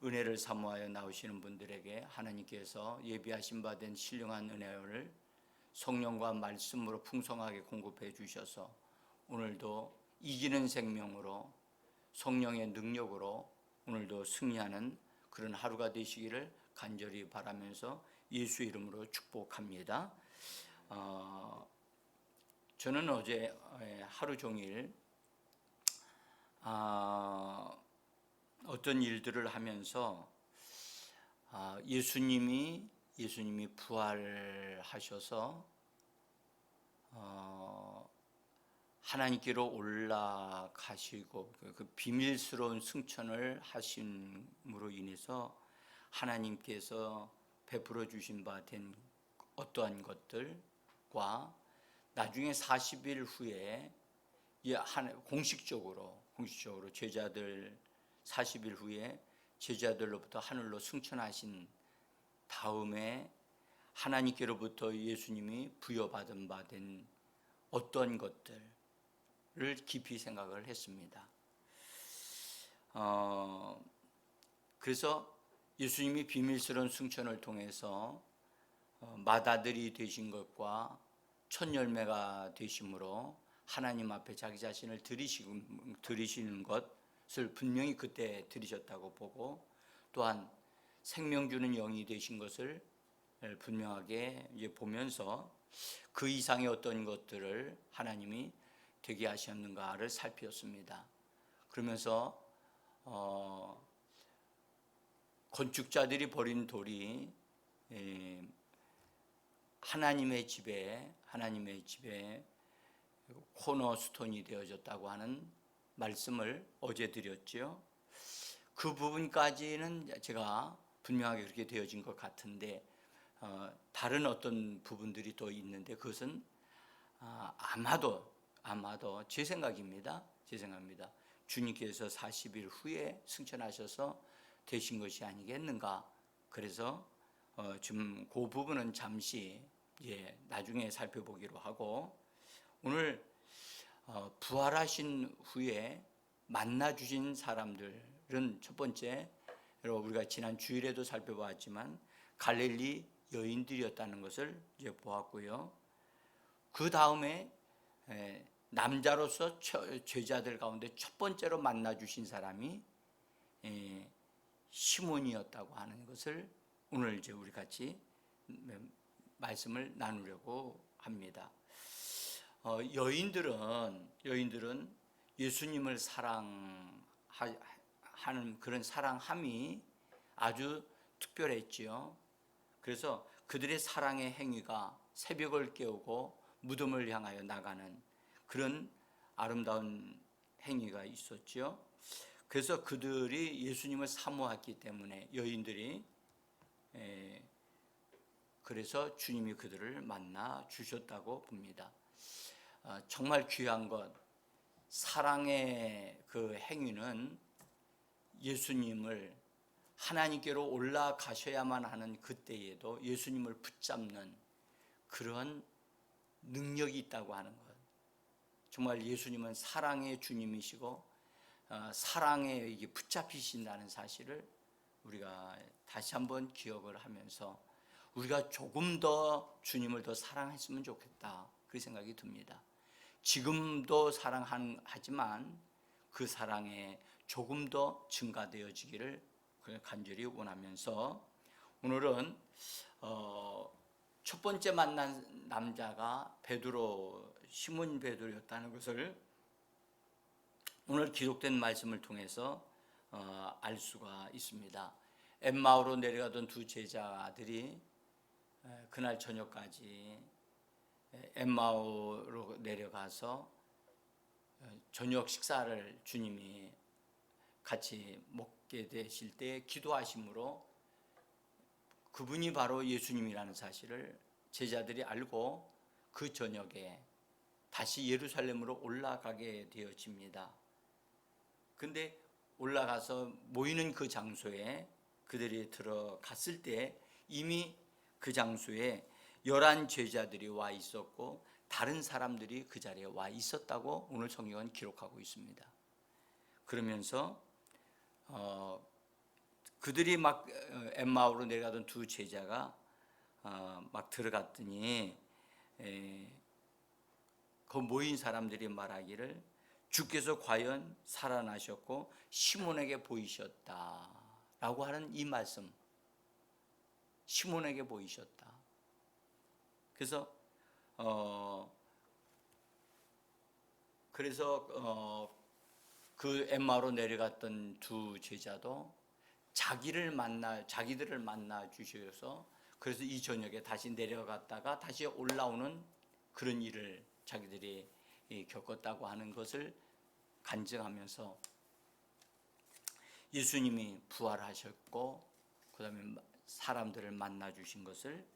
은혜를 사모하여 나오시는 분들에게 하나님께서 예비하신 바 된 신령한 은혜를 성령과 말씀으로 풍성하게 공급해 주셔서 오늘도 이기는 생명으로 성령의 능력으로 오늘도 승리하는 그런 하루가 되시기를 간절히 바라면서 예수 이름으로 축복합니다. 저는 어제 하루 종일 어떤 일들을 하면서 예수님이 부활하셔서 하나님께로 올라가시고 그 비밀스러운 승천을 하심으로 인해서 하나님께서 베풀어 주신 바 된 어떠한 것들과 나중에 40일 후에 공식적으로 제자들 40일 후에 제자들로부터 하늘로 승천하신 다음에 하나님께로부터 예수님이 부여받은 바 된 어떤 것들을 깊이 생각을 했습니다. 그래서 예수님이 비밀스러운 승천을 통해서 맏아들이 되신 것과 첫 열매가 되심으로 하나님 앞에 자기 자신을 드리시는 것을 분명히 그때 드리셨다고 보고, 또한 생명 주는 영이 되신 것을 분명하게 보면서 그 이상의 어떤 것들을 하나님이 되게 하셨는가를 살폈습니다. 그러면서 건축자들이 버린 돌이 하나님의 집에 코너스톤이 되어졌다고 하는 말씀을 어제 드렸죠. 그 부분까지는 제가 분명하게 그렇게 되어진 것 같은데 다른 어떤 부분들이 또 있는데 그것은 아마도 제 생각입니다. 주님께서 40일 후에 승천하셔서 되신 것이 아니겠는가. 그래서 좀 그 부분은 잠시 나중에 살펴보기로 하고, 오늘 부활하신 후에 만나 주신 사람들은 첫 번째, 우리가 지난 주일에도 살펴보았지만 갈릴리 여인들이었다는 것을 이제 보았고요. 그 다음에 남자로서 제자들 가운데 첫 번째로 만나 주신 사람이 시몬이었다고 하는 것을 오늘 이제 우리 같이 말씀을 나누려고 합니다. 여인들은 예수님을 사랑하는 그런 사랑함이 아주 특별했지요. 그래서 그들의 사랑의 행위가 새벽을 깨우고 무덤을 향하여 나가는 그런 아름다운 행위가 있었죠. 그래서 그들이 예수님을 사모했기 때문에 여인들이 그래서 주님이 그들을 만나 주셨다고 봅니다. 정말 귀한 것, 사랑의 그 행위는 예수님을 하나님께로 올라가셔야만 하는 그때에도 예수님을 붙잡는 그런 능력이 있다고 하는 것. 정말 예수님은 사랑의 주님이시고 사랑에 붙잡히신다는 사실을 우리가 다시 한번 기억을 하면서 우리가 조금 더 주님을 더 사랑했으면 좋겠다, 그 생각이 듭니다. 지금도 사랑하지만 그 사랑에 조금 더 증가되어지기를 간절히 원하면서 오늘은 첫 번째 만난 남자가 시몬 베드로였다는 것을 오늘 기록된 말씀을 통해서 알 수가 있습니다. 엠마오로 내려가던 두 제자들이 그날 저녁까지 엠마오로 내려가서 저녁 식사를 주님이 같이 먹게 되실 때 기도하심으로 그분이 바로 예수님이라는 사실을 제자들이 알고 그 저녁에 다시 예루살렘으로 올라가게 되어집니다. 근데 올라가서 모이는 그 장소에 그들이 들어갔을 때 이미 그 장소에 11 제자들이 와 있었고 다른 사람들이 그 자리에 와 있었다고 오늘 성경은 기록하고 있습니다. 그러면서 그들이 막 엠마오로 내려가던 두 제자가 막 들어갔더니 그 모인 사람들이 말하기를 주께서 과연 살아나셨고 시몬에게 보이셨다라고 하는 이 말씀, 시몬에게 보이셨다. 그래서 그 엠마오로 내려갔던 두 제자도 자기들을 만나 주셔서 그래서 이 저녁에 다시 내려갔다가 다시 올라오는 그런 일을 자기들이 겪었다고 하는 것을 간증하면서 예수님이 부활하셨고 그다음에 사람들을 만나 주신 것을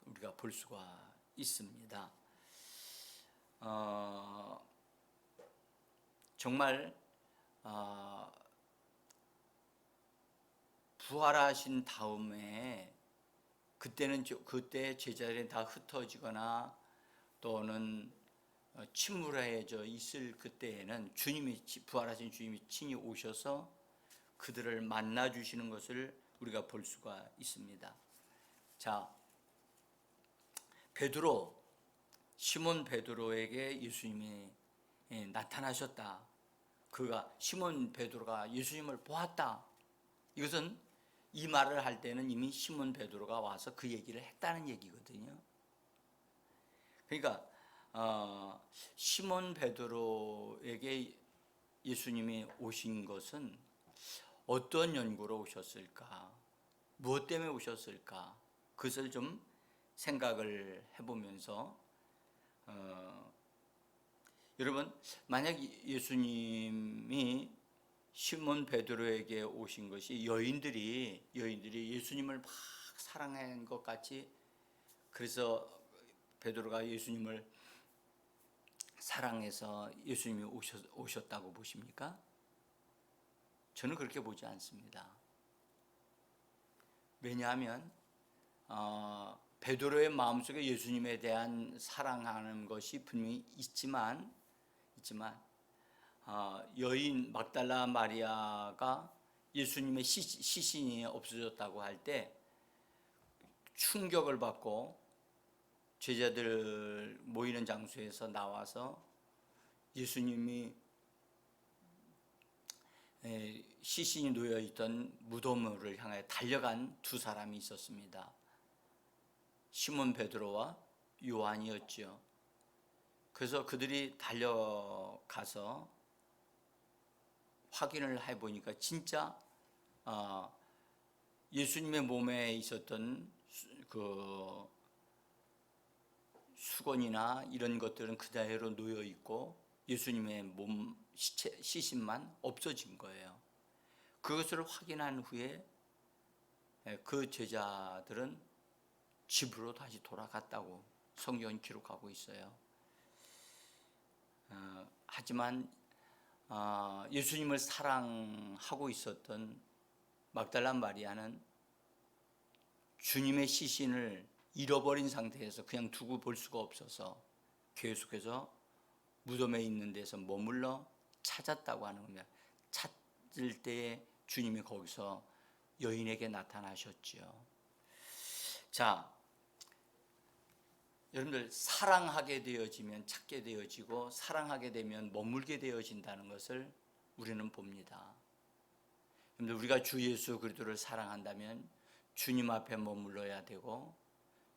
우리가 볼 수가 있습니다. 정말 부활하신 다음에 그때 제자들이 다 흩어지거나 또는 침울해져 있을 그때에는 부활하신 주님이 친히 오셔서 그들을 만나 주시는 것을 우리가 볼 수가 있습니다. 자, 시몬 베드로에게 예수님이 나타나셨다. 시몬 베드로가 예수님을 보았다. 이것은 이 말을 할 때는 이미 시몬 베드로가 와서 그 얘기를 했다는 얘기거든요. 그러니까 시몬 베드로에게 예수님이 오신 것은 어떤 연구로 오셨을까? 무엇 때문에 오셨을까? 그것을 좀 생각을 해보면서 여러분, 만약 예수님이 시몬 베드로에게 오신 것이 여인들이 예수님을 막 사랑한 것 같이, 그래서 베드로가 예수님을 사랑해서 예수님이 오셨다고 보십니까? 저는 그렇게 보지 않습니다. 왜냐하면 베드로의 마음속에 예수님에 대한 사랑하는 것이 분명히 있지만 여인 막달라 마리아가 예수님의 시신이 없어졌다고 할 때 충격을 받고 제자들 모이는 장소에서 나와서 예수님이 시신이 놓여있던 무덤을 향해 달려간 두 사람이 있었습니다. 시몬 베드로와 요한이었죠. 그래서 그들이 달려가서 확인을 해보니까 진짜 예수님의 몸에 있었던 그 수건이나 이런 것들은 그대로 놓여 있고 예수님의 몸 시신만 없어진 거예요. 그것을 확인한 후에 그 제자들은 집으로 다시 돌아갔다고 성경은 기록하고 있어요. 하지만 예수님을 사랑하고 있었던 막달라 마리아는 주님의 시신을 잃어버린 상태에서 그냥 두고 볼 수가 없어서 계속해서 무덤에 있는 데서 머물러 찾았다고 하는 겁니다. 찾을 때에 주님이 거기서 여인에게 나타나셨죠. 자, 여러분들, 사랑하게 되어지면 찾게 되어지고 사랑하게 되면 머물게 되어진다는 것을 우리는 봅니다. 여러분들, 우리가 주 예수 그리스도를 사랑한다면 주님 앞에 머물러야 되고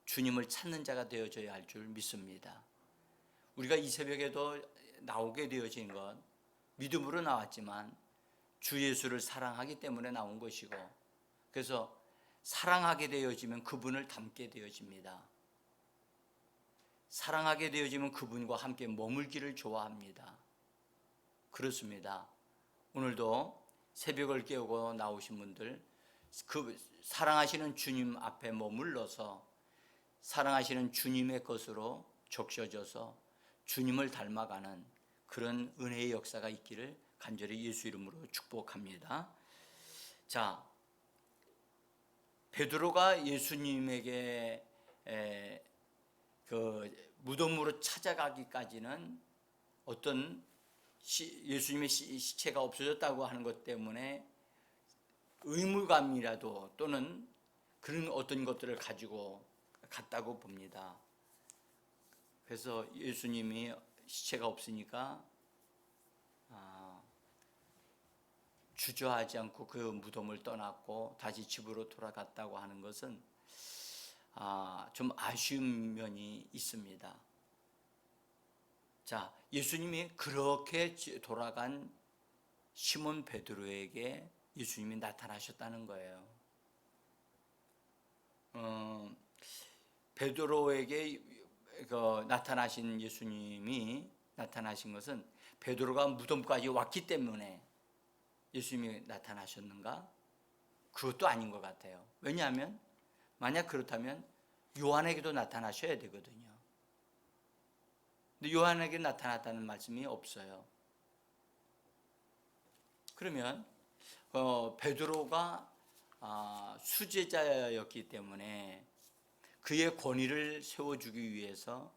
주님을 찾는 자가 되어져야 할 줄 믿습니다. 우리가 이 새벽에도 나오게 되어진 건 믿음으로 나왔지만 주 예수를 사랑하기 때문에 나온 것이고, 그래서 사랑하게 되어지면 그분을 닮게 되어집니다. 사랑하게 되어지면 그분과 함께 머물기를 좋아합니다. 그렇습니다. 오늘도 새벽을 깨우고 나오신 분들, 그 사랑하시는 주님 앞에 머물러서 사랑하시는 주님의 것으로 적셔져서 주님을 닮아가는 그런 은혜의 역사가 있기를 간절히 예수 이름으로 축복합니다. 자, 베드로가 예수님에게 그 무덤으로 찾아가기까지는 어떤 예수님의 시체가 없어졌다고 하는 것 때문에 의무감이라도 또는 그런 어떤 것들을 가지고 갔다고 봅니다. 그래서 예수님이 시체가 없으니까 주저하지 않고 그 무덤을 떠났고 다시 집으로 돌아갔다고 하는 것은 좀 아쉬운 면이 있습니다. 자, 예수님이 그렇게 돌아간 시몬 베드로에게 예수님이 나타나셨다는 거예요. 베드로에게 나타나신 예수님이 나타나신 것은 베드로가 무덤까지 왔기 때문에 예수님이 나타나셨는가? 그것도 아닌 것 같아요. 왜냐하면 만약 그렇다면 요한에게도 나타나셔야 되거든요. 근데 요한에게 나타났다는 말씀이 없어요. 그러면 베드로가 수제자였기 때문에 그의 권위를 세워주기 위해서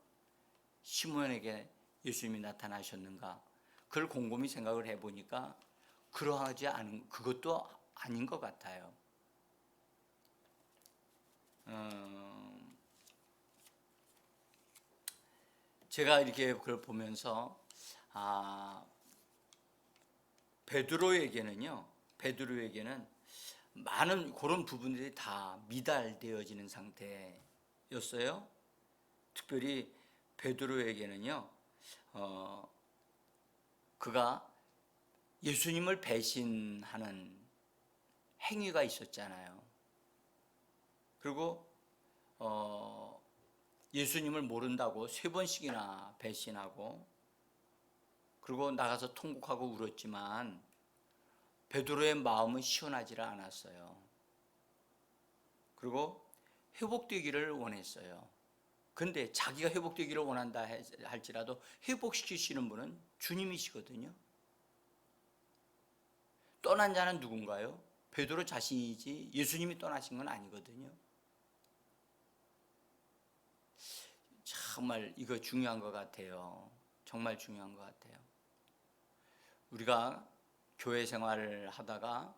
시몬에게 예수님이 나타나셨는가? 그걸 곰곰이 생각을 해보니까 그러하지 않은 그것도 아닌 것 같아요. 제가 이렇게 그걸 보면서 베드로에게는 많은 그런 부분들이 다 미달되어지는 상태였어요. 특별히 베드로에게는요, 그가 예수님을 배신하는 행위가 있었잖아요. 그리고 예수님을 모른다고 3번씩이나 배신하고 그리고 나가서 통곡하고 울었지만 베드로의 마음은 시원하지를 않았어요. 그리고 회복되기를 원했어요. 근데 자기가 회복되기를 원한다 할지라도 회복시키시는 분은 주님이시거든요. 떠난 자는 누군가요? 베드로 자신이지 예수님이 떠나신 건 아니거든요. 정말 이거 중요한 것 같아요. 정말 중요한 것 같아요. 우리가 교회 생활을 하다가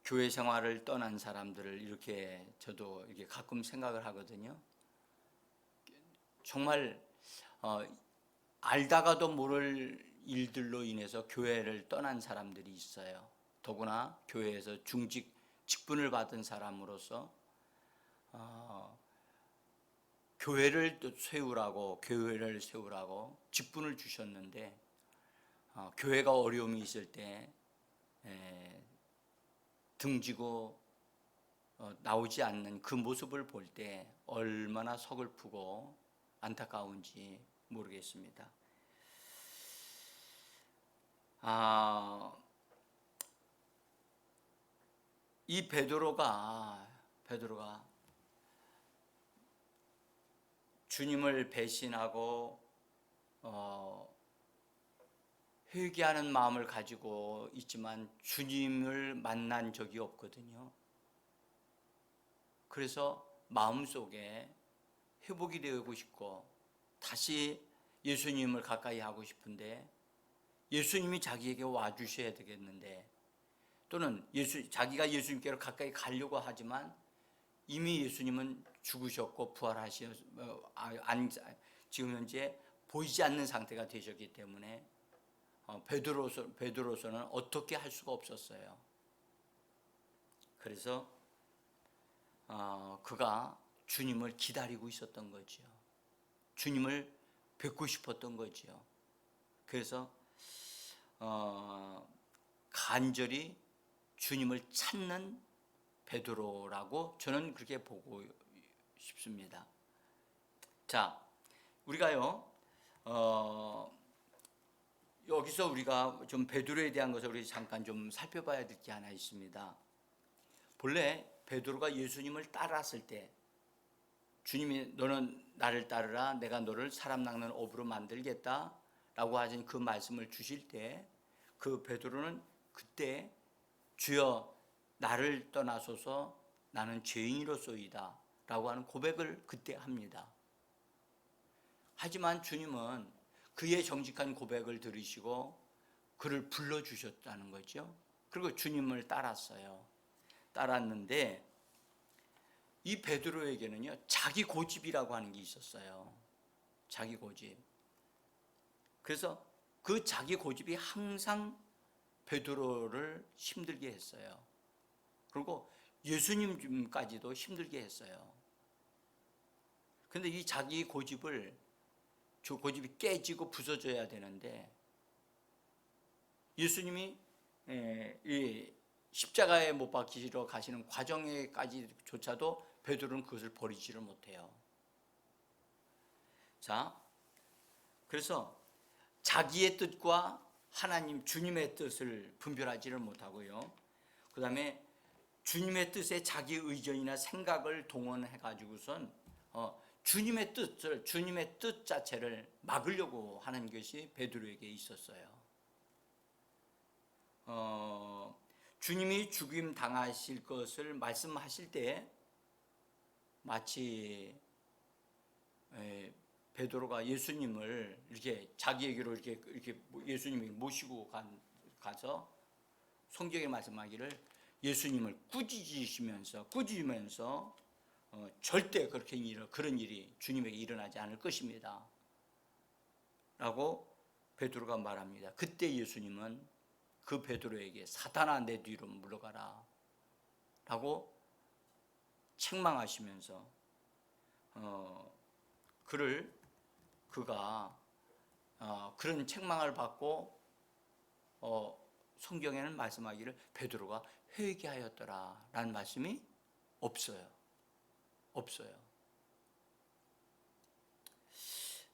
교회 생활을 떠난 사람들을 이렇게 저도 이렇게 가끔 생각을 하거든요. 정말 알다가도 모를 일들로 인해서 교회를 떠난 사람들이 있어요. 더구나 교회에서 직분을 받은 사람으로서 교회를 세우라고 직분을 주셨는데 교회가 어려움이 있을 때 등지고 나오지 않는 그 모습을 볼 때 얼마나 서글프고 안타까운지 모르겠습니다. 이 베드로가 주님을 배신하고 회개하는 마음을 가지고 있지만 주님을 만난 적이 없거든요. 그래서 마음속에 회복이 되고 싶고 다시 예수님을 가까이 하고 싶은데 예수님이 자기에게 와주셔야 되겠는데 또는 자기가 예수님께로 가까이 가려고 하지만 이미 예수님은 죽으셨고 지금 현재 보이지 않는 상태가 되셨기 때문에 베드로서는 어떻게 할 수가 없었어요. 그래서 그가 주님을 기다리고 있었던 거죠. 주님을 뵙고 싶었던 거죠. 그래서 간절히 주님을 찾는 베드로라고 저는 그렇게 보고 싶습니다. 자, 우리가요 여기서 우리가 좀 베드로에 대한 것을 우리 잠깐 좀 살펴봐야 될 게 하나 있습니다. 본래 베드로가 예수님을 따랐을 때 주님이 너는 나를 따르라 내가 너를 사람 낚는 어부로 만들겠다 라고 하신 그 말씀을 주실 때 그 베드로는 그때 주여 나를 떠나소서 나는 죄인이로소이다 라고 하는 고백을 그때 합니다. 하지만 주님은 그의 정직한 고백을 들으시고 그를 불러주셨다는 거죠. 그리고 주님을 따랐어요. 따랐는데 이 베드로에게는요, 자기 고집이라고 하는 게 있었어요. 자기 고집. 그래서 그 자기 고집이 항상 베드로를 힘들게 했어요. 그리고 예수님까지도 힘들게 했어요. 그런데 이 자기 고집이 깨지고 부서져야 되는데, 예수님이 이 십자가에 못 박히러 가시는 과정에까지조차도 베드로는 그것을 버리지를 못해요. 자, 그래서 자기의 뜻과 하나님 주님의 뜻을 분별하지를 못하고요. 그 다음에 주님의 뜻에 자기 의견이나 생각을 동원해 가지고선 주님의 뜻 자체를 막으려고 하는 것이 베드로에게 있었어요. 주님이 죽임 당하실 것을 말씀하실 때 마치 베드로가 예수님을 이렇게 자기에게로 이렇게 예수님이 모시고 가서 성경에 말씀하기를 예수님을 꾸짖으면서 절대 그런 일이 주님에게 일어나지 않을 것입니다 라고 베드로가 말합니다. 그때 예수님은 그 베드로에게 사탄아 내 뒤로 물러가라 라고 책망하시면서 그가 그런 책망을 받고 성경에는 말씀하기를 베드로가 회개하였더라 라는 말씀이 없어요.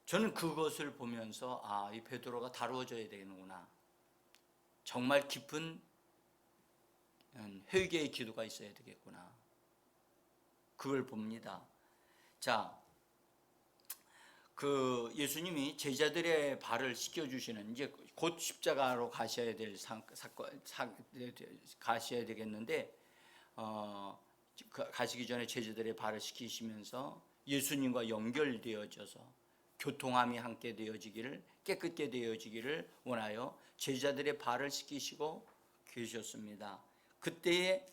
저는 그것을 보면서 이 베드로가 다루어져야 되는구나. 정말 깊은 회개의 기도가 있어야 되겠구나. 그걸 봅니다. 자, 그 예수님이 제자들의 발을 씻겨주시는, 이제 곧 십자가로 가셔야 될 가셔야 되겠는데, 가시기 전에 제자들의 발을 씻기시면서 예수님과 연결되어져서 교통함이 함께 되어지기를, 깨끗게 되어지기를 원하여 제자들의 발을 씻기시고 계셨습니다. 그때에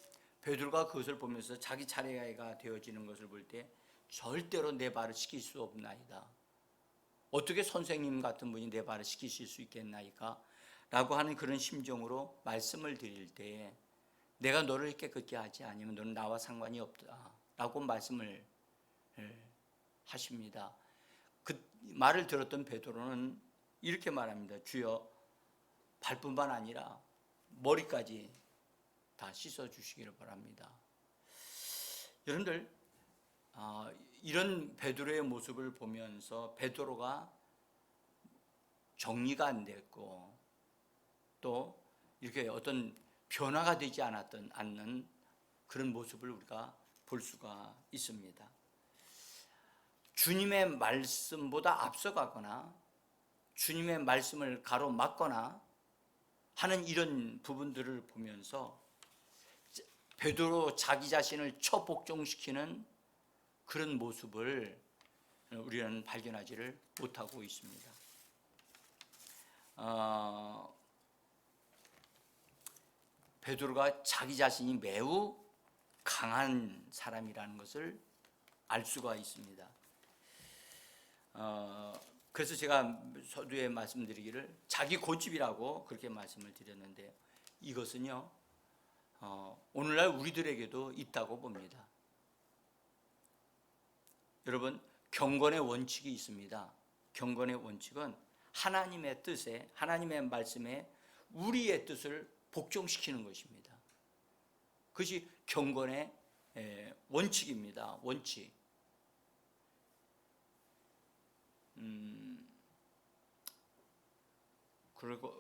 베드로가 그것을 보면서 자기 차례가 되어지는 것을 볼 때 절대로 내 발을 씻길 수 없나이다. 어떻게 선생님 같은 분이 내 발을 씻기실 수 있겠나이까? 라고 하는 그런 심정으로 말씀을 드릴 때에 내가 너를 깨끗게 하지 않으면 너는 나와 상관이 없다 라고 말씀을 하십니다. 그 말을 들었던 베드로는 이렇게 말합니다. 주여, 발뿐만 아니라 머리까지 다 씻어주시기를 바랍니다. 여러분들, 이런 베드로의 모습을 보면서 베드로가 정리가 안 됐고 또 이렇게 어떤 변화가 되지 않는 그런 모습을 우리가 볼 수가 있습니다. 주님의 말씀보다 앞서가거나 주님의 말씀을 가로막거나 하는 이런 부분들을 보면서 베드로 자기 자신을 처복종시키는 그런 모습을 우리는 발견하지를 못하고 있습니다. 베드로가 자기 자신이 매우 강한 사람이라는 것을 알 수가 있습니다. 그래서 제가 서두에 말씀드리기를 자기 고집이라고 그렇게 말씀을 드렸는데, 이것은요 오늘날 우리들에게도 있다고 봅니다. 여러분, 경건의 원칙이 있습니다. 경건의 원칙은 하나님의 뜻에, 하나님의 말씀에 우리의 뜻을 복종시키는 것입니다. 그것이 경건의 원칙입니다. 원칙.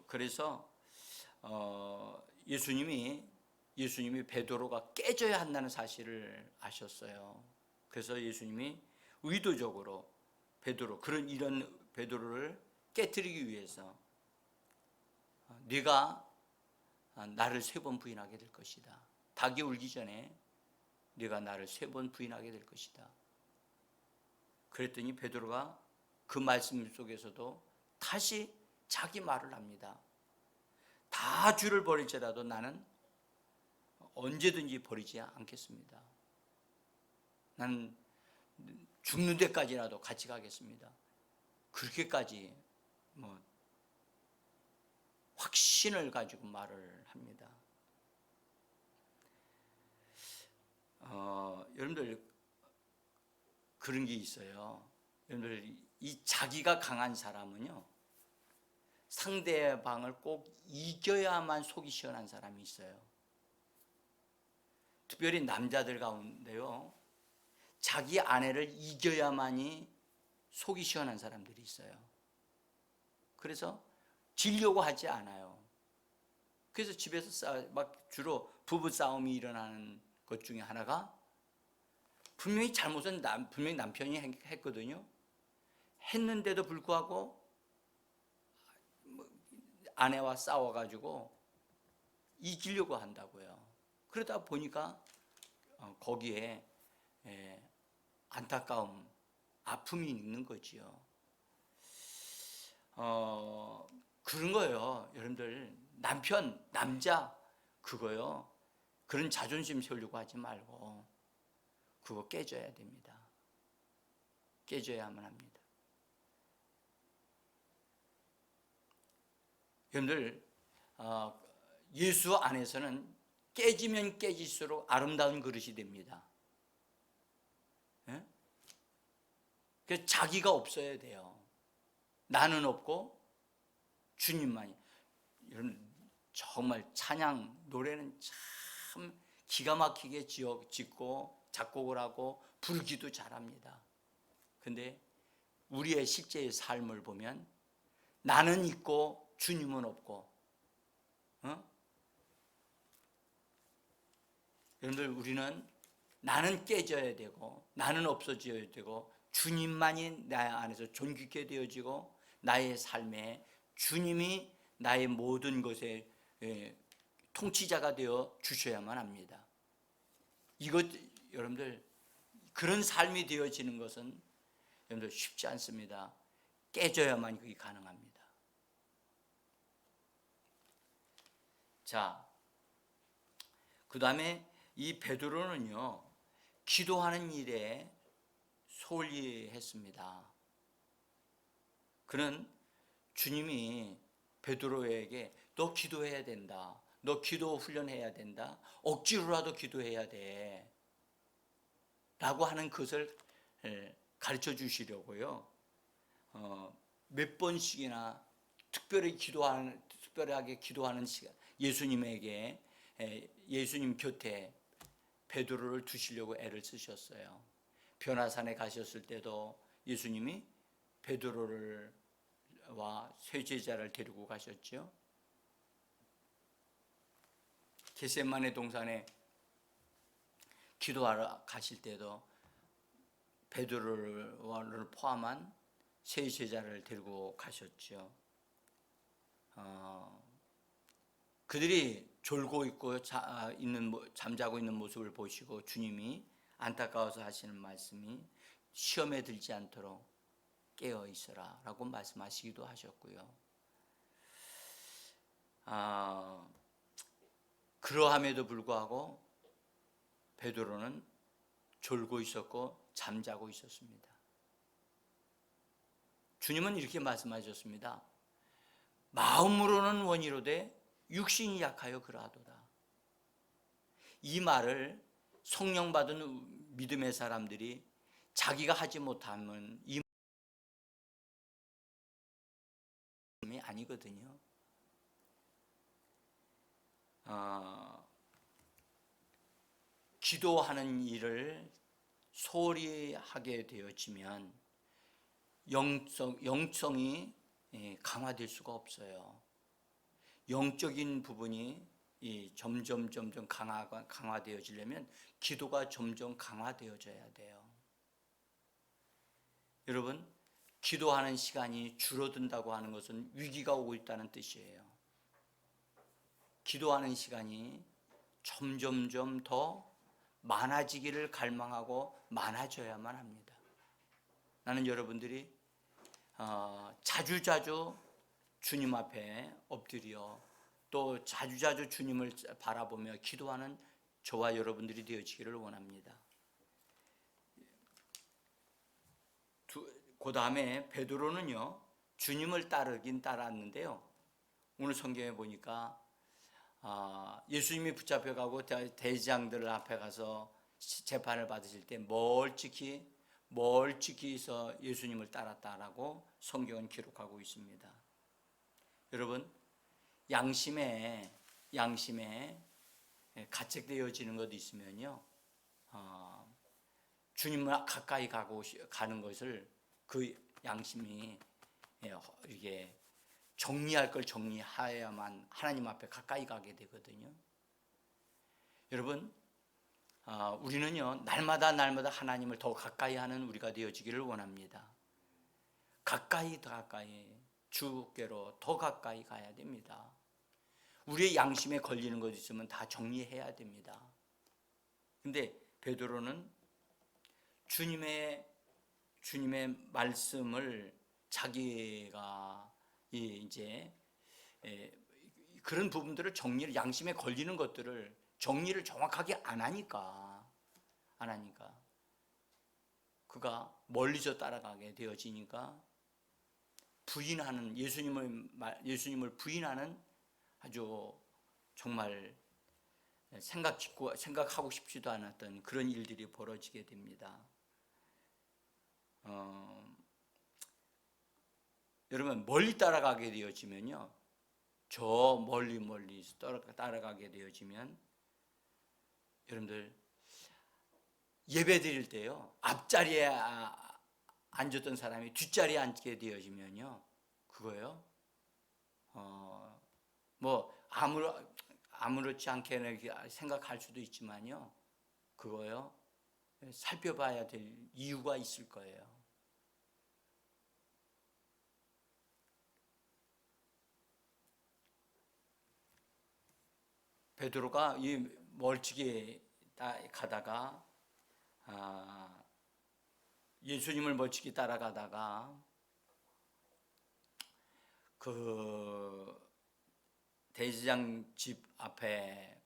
그래서 예수님이 베드로가 깨져야 한다는 사실을 아셨어요. 그래서 예수님이 의도적으로 이런 베드로를 깨뜨리기 위해서 네가 나를 3번 부인하게 될 것이다. 닭이 울기 전에 네가 나를 3번 부인하게 될 것이다. 그랬더니 베드로가 그 말씀 속에서도 다시 자기 말을 합니다. 다 주를 버릴지라도 나는 언제든지 버리지 않겠습니다. 나는 죽는 데까지라도 같이 가겠습니다. 그렇게까지 확신을 가지고 말을 합니다. 여러분들 그런 게 있어요. 여러분들 이 자기가 강한 사람은요, 상대방을 꼭 이겨야만 속이 시원한 사람이 있어요. 특별히 남자들 가운데요, 자기 아내를 이겨야만이 속이 시원한 사람들이 있어요. 그래서 지려고 하지 않아요. 그래서 집에서 막 주로 부부 싸움이 일어나는 것 중에 하나가, 분명히 잘못은 분명히 남편이 했거든요. 했는데도 불구하고 아내와 싸워가지고 이기려고 한다고요. 그러다 보니까 거기에 안타까움, 아픔이 있는 거지요. 그런 거예요. 여러분들 남편, 남자 그거요. 그런 자존심 세우려고 하지 말고 그거 깨져야 됩니다. 깨져야만 합니다. 여러분들 예수 안에서는 깨지면 깨질수록 아름다운 그릇이 됩니다. 예? 그래서 자기가 없어야 돼요. 나는 없고 주님만이. 여러분 정말 찬양 노래는 참 기가 막히게 짓고 작곡을 하고 부르기도 잘합니다. 근데 우리의 실제의 삶을 보면 나는 있고 주님은 없고, 여러분들 우리는 나는 깨져야 되고 나는 없어져야 되고 주님만이 내 안에서 존귀케 되어지고 나의 삶에 주님이 나의 모든 것의 통치자가 되어 주셔야만 합니다. 이것 여러분들 그런 삶이 되어지는 것은 여러분들 쉽지 않습니다. 깨져야만 그게 가능합니다. 자, 그 다음에 이 베드로는요, 기도하는 일에 소홀히했습니다. 그는 주님이 베드로에게 너 기도해야 된다, 너 기도 훈련해야 된다, 억지로라도 기도해야 돼 라고 하는 것을 가르쳐 주시려고요, 몇 번씩이나 특별하게 기도하는 시간, 예수님에게 예수님 곁에 베드로를 두시려고 애를 쓰셨어요. 변화산에 가셨을 때도 예수님이 베드로와 세 제자를 데리고 가셨죠. 겟세마네 동산에 기도하러 가실 때도 베드로를 포함한 세 제자를 데리고 가셨죠. 그들이 졸고 있고 잠자고 있는 모습을 보시고 주님이 안타까워서 하시는 말씀이 시험에 들지 않도록 깨어 있어라 라고 말씀하시기도 하셨고요. 그러함에도 불구하고 베드로는 졸고 있었고 잠자고 있었습니다. 주님은 이렇게 말씀하셨습니다. 마음으로는 원이로되 육신이 약하여 그러하도다. 이 말을 성령 받은 믿음의 사람들이 자기가 하지 못하면 이 말이 아니거든요. 기도하는 일을 소홀히 하게 되어지면 영성이 강화될 수가 없어요. 영적인 부분이 점점 강화되어지려면 기도가 점점 강화되어져야 돼요. 여러분, 기도하는 시간이 줄어든다고 하는 것은 위기가 오고 있다는 뜻이에요. 기도하는 시간이 점점 더 많아지기를 갈망하고 많아져야만 합니다. 나는 여러분들이 자주자주 주님 앞에 엎드려 또 자주자주 주님을 바라보며 기도하는 저와 여러분들이 되어지기를 원합니다. 그 다음에 베드로는요, 주님을 따르긴 따랐는데요, 오늘 성경에 보니까 예수님이 붙잡혀가고 대장들 앞에 가서 재판을 받으실 때 멀찍이서 예수님을 따랐다라고 성경은 기록하고 있습니다. 여러분, 양심에 가책되어지는 것도 있으면요, 주님을 가까이 가는 것을 그 양심이 이게 정리할 걸 정리해야만 하나님 앞에 가까이 가게 되거든요. 여러분, 우리는요, 날마다 하나님을 더 가까이 하는 우리가 되어지기를 원합니다. 가까이 주께로 더 가까이 가야 됩니다. 우리의 양심에 걸리는 것 있으면 다 정리해야 됩니다. 근데 베드로는 주님의 말씀을 자기가 이제 그런 부분들을 양심에 걸리는 것들을 정리를 정확하게 안 하니까 그가 멀리서 따라가게 되어지니까 예수님을 부인하는 아주 정말 생각하고 싶지도 않았던 그런 일들이 벌어지게 됩니다. 여러분, 멀리 따라가게 되어지면요, 저 멀리 따라가게 되어지면 여러분들 예배 드릴 때요, 앞자리에 앉았던 사람이 뒷자리에 앉게 되어지면요, 그거요, 뭐 아무렇지 않게 생각할 수도 있지만요, 그거요, 살펴봐야 될 이유가 있을 거예요. 베드로가 이 멀찍이 가다가 예수님을 멀찍이 따라가다가 그 대제사장 집 앞에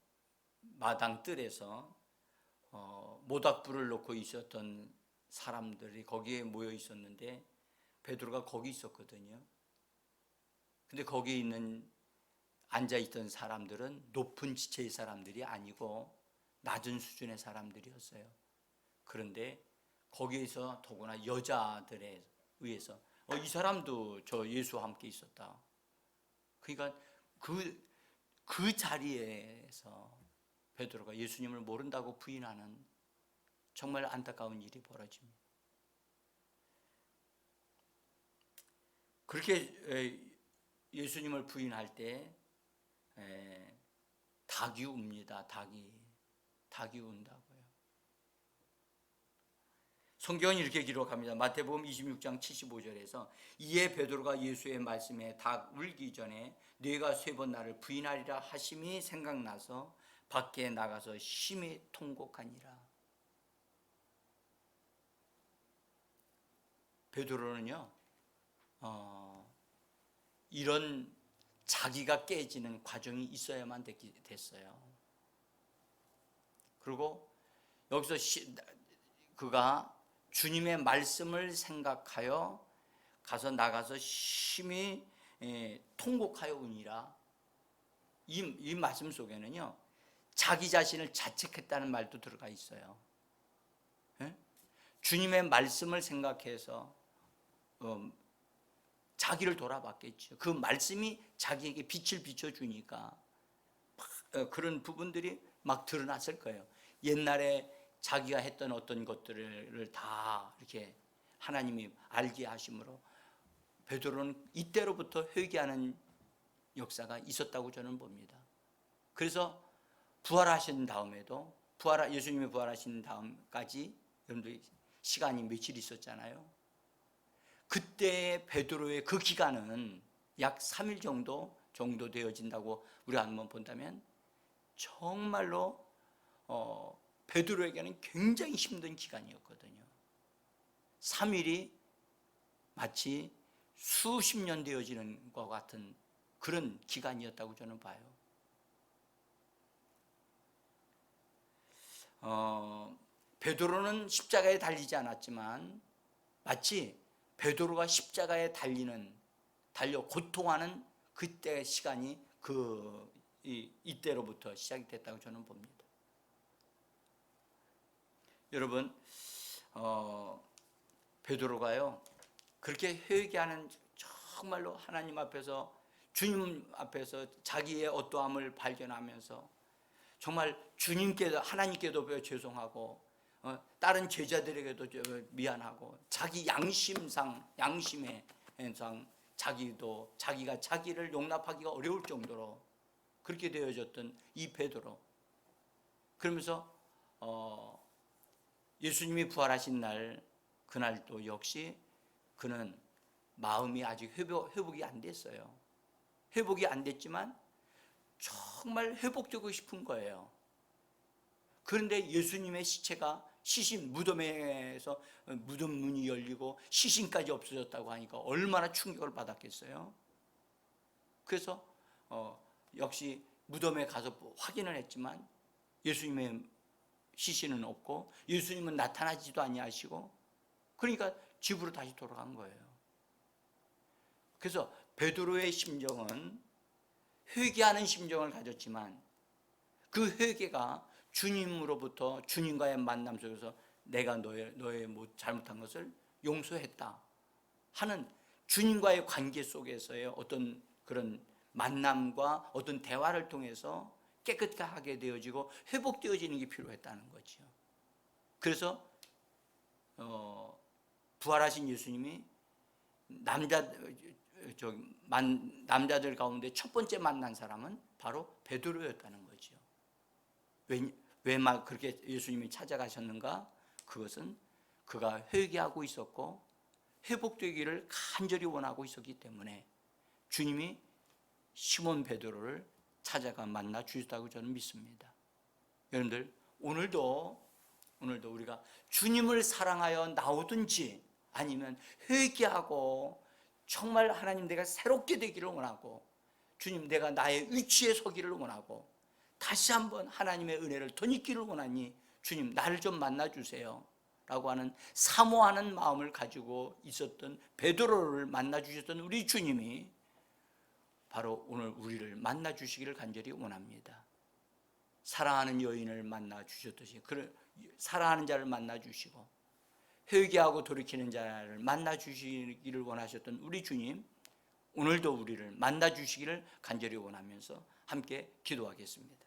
마당 뜰에서 모닥불을 놓고 있었던 사람들이 거기에 모여 있었는데 베드로가 거기 있었거든요. 근데 거기에 앉아있던 사람들은 높은 지체의 사람들이 아니고 낮은 수준의 사람들이었어요. 그런데 거기에서 더구나 여자들에 의해서 이 사람도 저 예수와 함께 있었다. 그러니까 그 자리에서 베드로가 예수님을 모른다고 부인하는 정말 안타까운 일이 벌어집니다. 그렇게 예수님을 부인할 때 닭이 웁니다. 닭이 운다고요. 성경은 이렇게 기록합니다. 마태복음 26장 75절에서 이에 베드로가 예수의 말씀에 닭 울기 전에 네가 3번 나를 부인하리라 하심이 생각나서 밖에 나가서 심히 통곡하니라. 베드로는요, 이런 자기가 깨지는 과정이 있어야만 됐어요. 그리고 여기서 그가 주님의 말씀을 생각하여 나가서 심히 통곡하여 우니라. 이 말씀 속에는요, 자기 자신을 자책했다는 말도 들어가 있어요. 주님의 말씀을 생각해서 자기를 돌아봤겠죠. 그 말씀이 자기에게 빛을 비춰주니까 그런 부분들이 막 드러났을 거예요. 옛날에 자기가 했던 어떤 것들을 다 이렇게 하나님이 알게 하심으로 베드로는 이때로부터 회개하는 역사가 있었다고 저는 봅니다. 그래서 부활하신 다음에도 예수님이 부활하신 다음까지 여러분들 시간이 며칠 있었잖아요. 그때 베드로의 그 기간은 약 3일 정도 되어진다고 우리가 한번 본다면 정말로 베드로에게는 굉장히 힘든 기간이었거든요. 3일이 마치 수십 년 되어지는 것 같은 그런 기간이었다고 저는 봐요. 베드로는 십자가에 달리지 않았지만 마치 베드로가 십자가에 달려 고통하는 그때 시간이 이때로부터 시작이 됐다고 저는 봅니다. 여러분, 베드로가요 그렇게 회개하는, 정말로 하나님 앞에서, 주님 앞에서 자기의 어떠함을 발견하면서 정말 주님께도, 하나님께도 죄송하고 다른 제자들에게도 미안하고 자기 양심의 상 자기가 자기를 용납하기가 어려울 정도로 그렇게 되어졌던 이 베드로, 그러면서 예수님이 부활하신 날, 그날도 역시 그는 마음이 아직 회복이 안 됐어요. 회복이 안 됐지만 정말 회복되고 싶은 거예요. 그런데 예수님의 시체가 무덤에서 무덤 문이 열리고 시신까지 없어졌다고 하니까 얼마나 충격을 받았겠어요. 그래서 역시 무덤에 가서 확인을 했지만 예수님의 시신은 없고 예수님은 나타나지도 아니하시고, 그러니까 집으로 다시 돌아간 거예요. 그래서 베드로의 심정은 회개하는 심정을 가졌지만 그 회개가 주님으로부터, 주님과의 만남 속에서 내가 너의 잘못한 것을 용서했다 하는 주님과의 관계 속에서의 어떤 그런 만남과 어떤 대화를 통해서 깨끗하게 되어지고 회복되어지는 게 필요했다는 거죠. 그래서 부활하신 예수님이 남자들 가운데 첫 번째 만난 사람은 바로 베드로였다는 거죠. 왜 그렇게 예수님이 찾아가셨는가? 그것은 그가 회개하고 있었고 회복되기를 간절히 원하고 있었기 때문에 주님이 시몬 베드로를 찾아가 만나 주셨다고 저는 믿습니다. 여러분들, 오늘도 우리가 주님을 사랑하여 나오든지 아니면 회개하고 정말 하나님, 내가 새롭게 되기를 원하고, 주님, 내가 나의 위치에 서기를 원하고 다시 한번 하나님의 은혜를 덧입기를 원하니 주님, 나를 좀 만나주세요 라고 하는 사모하는 마음을 가지고 있었던 베드로를 만나주셨던 우리 주님이 바로 오늘 우리를 만나주시기를 간절히 원합니다. 사랑하는 여인을 만나주셨듯이 사랑하는 자를 만나주시고 회개하고 돌이키는 자를 만나주시기를 원하셨던 우리 주님, 오늘도 우리를 만나주시기를 간절히 원하면서 함께 기도하겠습니다.